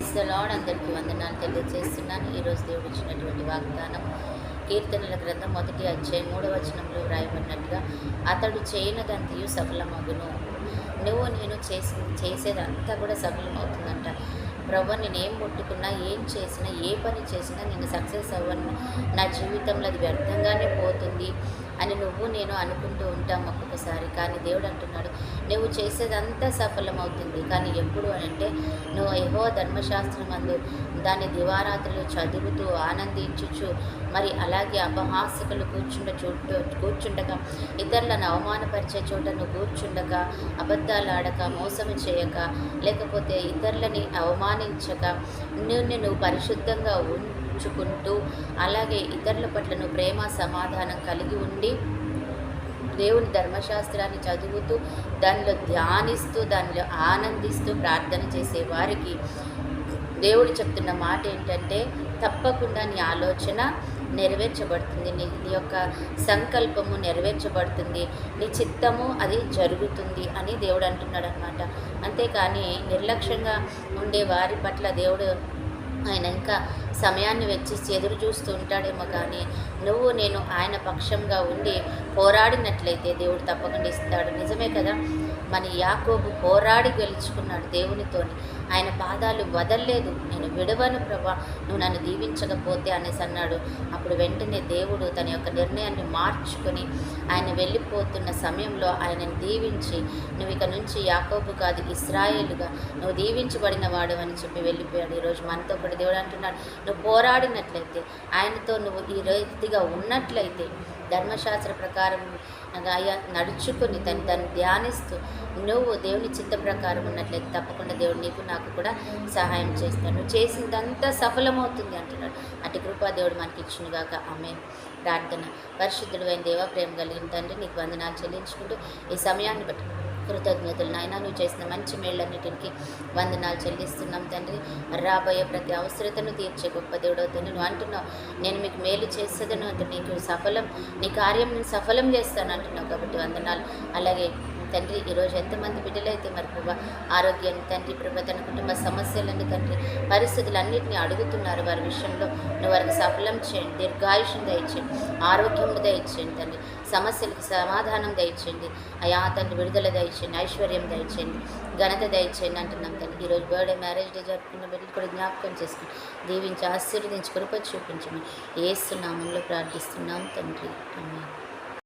Praise the lord. అందరికీ వందనాలు తెలియజేస్తున్నాను. ఈరోజు దేవుడు ఇచ్చినటువంటి వాగ్దానం కీర్తనల గ్రంథం 1వ అధ్యాయం 3వ వచనంలో వ్రాయబడినట్టుగా, అతడు చేయనదంతయు సఫలమగును. నువ్వు నేను చేసేదంతా కూడా సఫలమవుతుందంట. ప్రభు, నేను ఏం ముట్టుకున్నా, ఏం చేసినా, ఏ పని చేసినా నేను సక్సెస్ అవ్వను, నా జీవితంలో అది వ్యర్థంగానే పోతుంది అని నువ్వు నేను అనుకుంటూ ఉంటాం ఒక్కొక్కసారి. కానీ దేవుడు అంటున్నాడు, నువ్వు చేసేదంతా సఫలమవుతుంది. కానీ ఎప్పుడు అంటే నువ్వు యెహోవా ధర్మశాస్త్రం అందు దాన్ని దివారాత్రులు చదువుతూ ఆనందించుచు, మరి అలాగే అపహాసకులు కూర్చుండగా, ఇతరులను అవమానపరిచే చోట నువ్వు కూర్చుండగా, అబద్ధాలు ఆడక, మోసము చేయక, లేకపోతే ఇతరులని అవమానించక, నువ్వు పరిశుద్ధంగా ఉంచుకుంటూ, అలాగే ఇతరుల పట్ల నువ్వు ప్రేమ సమాధానం కలిగి ఉండి, దేవుని ధర్మశాస్త్రాన్ని చదువుతూ, దానిలో ధ్యానిస్తూ, దానిలో ఆనందిస్తూ ప్రార్థన చేసే వారికి దేవుడు చెప్తున్న మాట ఏంటంటే, తప్పకుండా నీ ఆలోచన నెరవేర్చబడుతుంది, నీ యొక్క సంకల్పము నెరవేర్చబడుతుంది, నీ చిత్తము అది జరుగుతుంది అని దేవుడు అంటున్నాడు అనమాట. అంతేకాని నిర్లక్ష్యంగా ఉండే వారి పట్ల దేవుడు ఆయన ఇంకా సమయాన్ని వెచ్చిసి ఎదురు చూస్తూ ఉంటాడేమో. కానీ నువ్వు నేను ఆయన పక్షంగా ఉండి పోరాడినట్లయితే దేవుడు తప్పకుండా ఇస్తాడు. నిజమే కదా, మన యాకోబు పోరాడి గెలుచుకున్నాడు దేవునితోని. ఆయన పాదాలు వదల్లేదు, నేను విడవను ప్రభా, నువ్వు నన్ను దీవించకపోతే అనేసి అన్నాడు. అప్పుడు వెంటనే దేవుడు తన యొక్క నిర్ణయాన్ని మార్చుకొని ఆయన వెళ్ళిపోతున్న సమయంలో ఆయనను దీవించి, నువ్వు ఇక నుంచి యాకోబు కాదు ఇశ్రాయేలుగా నువ్వు దీవించబడిన వాడు అని చెప్పి వెళ్ళిపోయాడు. ఈరోజు మనతో కూడా దేవుడు అంటున్నాడు, నువ్వు పోరాడినట్లయితే, ఆయనతో నువ్వు ఈ రీతిగా ఉన్నట్లయితే, ధర్మశాస్త్ర ప్రకారం నడుచుకొని దాన్ని ధ్యానిస్తూ నువ్వు దేవుని చిత్త ప్రకారం ఉన్నట్లయితే తప్పకుండా దేవుడు నీకు నాకు కూడా సహాయం చేస్తాడు. నువ్వు చేసిందంతా సఫలమవుతుంది అంటున్నాడు. అటు కృపా దేవుడు మనకి ఇచ్చునుగాక. ఆమేన్. ప్రార్థన. పరిశుద్ధుడు అయిన దేవా, ప్రేమ కలిగిన తండ్రి, నీకు వందనాలు చెల్లించుకుంటూ ఈ సమయాన్ని బట్టి కృతజ్ఞతలు నాయన, నువ్వు చేసిన మంచి మేళ్ళన్నిటికి వందనాలు చెల్లిస్తున్నాం తండ్రి. రాబోయే ప్రతి అవసరతను తీర్చే గొప్ప దేవుడు అవుతుంది. నువ్వు అంటున్నావు, నేను మీకు మేలు చేసేదను అంటే నీ కార్యం నేను సఫలం చేస్తాను అంటున్నావు. కాబట్టి వందనాలు. అలాగే తండ్రి, ఈరోజు ఎంతమంది బిడ్డలైతే మరి ప్రభా ఆరోగ్యాన్ని తండ్రి, ప్రభా తన కుటుంబ సమస్యలను తండ్రి, పరిస్థితులన్నింటినీ అడుగుతున్నారు, వారి విషయంలో నువ్వు వారికి సఫలం చేయండి, దీర్ఘాయుషం దయచేయండి, ఆరోగ్యం దయచేయండి తండ్రి, సమస్యలకు సమాధానం దయచేయండి అయా తండ్రి, విడుదల దయచేయండి, ఐశ్వర్యం దయచేయండి, ఘనత దయచేయండి అంటున్నాం తండ్రి. ఈరోజు బర్త్డే మ్యారేజ్ డే జరుపుకున్న బిడ్డలు కూడా జ్ఞాపకం చేసుకుని దీవించి ఆశీర్వదించి కృప చూపించమని యేసు నామములో ప్రార్థిస్తున్నాం తండ్రి. ఆమేన్.